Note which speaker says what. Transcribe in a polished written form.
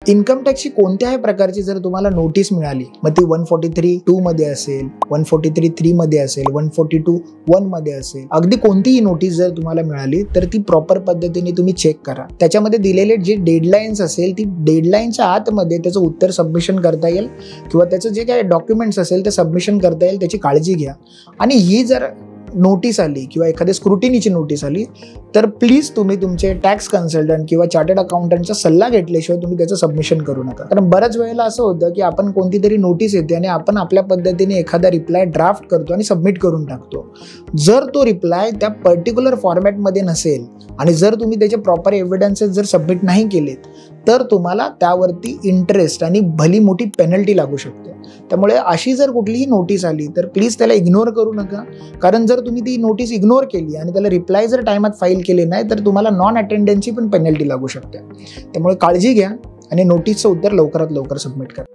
Speaker 1: Income टॅक्सची कोणत्याही प्रकारची जर तुम्हाला नोटीस मिळाली, मग ती 143(2) मध्ये असेल, 143(3) मध्ये असेल, 142(1) मध्ये असेल, अगदी कोणतीही नोटीस जर तुम्हाला मिळाली तर ती प्रॉपर पद्धतीने तुम्ही चेक करा. त्याच्यामध्ये दिलेले जे डेडलाईन्स असेल ती डेडलाईनच्या आतमध्ये त्याचं उत्तर सबमिशन करता येईल किंवा त्याचं जे काही डॉक्युमेंट्स असेल ते सबमिशन करता येईल, त्याची काळजी घ्या. आणि ही जर नोटीस आली किंवा एखाद्या स्क्रुटिनीची नोटीस आली तर प्लीज तुम्ही तुमचे टॅक्स कन्सल्टंट किंवा चार्टर्ड अकाउंटंटचा सल्ला घेतल्याशिवाय तुम्ही त्याचं सबमिशन करू नका. कारण बऱ्याच वेळेला असं होतं की आपण कोणती तरी नोटीस येते आणि आपण आपल्या पद्धतीने एखादा रिप्लाय ड्राफ्ट करतो आणि सबमिट करून टाकतो. जर तो रिप्लाय त्या पर्टिक्युलर फॉर्मॅटमध्ये नसेल आणि जर तुम्ही त्याचे प्रॉपर एव्हिडन्सेस जर सबमिट नाही केलेत तर तुम्हाला त्यावरती इंटरेस्ट आणि भली मोठी पेनल्टी लागू शकते. त्यामुळे अशी जर कुठलीही नोटीस आली तर प्लीज त्याला इग्नोर करू नका. कारण जर तुम्ही ती नोटीस इग्नोर केली आणि त्याला रिप्लाय जर टायमात फाईल केले नाही तर तुम्हाला नॉन अटेंडन्सची पण पेनल्टी लागू शकते. त्यामुळे काळजी घ्या आणि नोटीसचं उत्तर लवकरात लवकर सबमिट करा.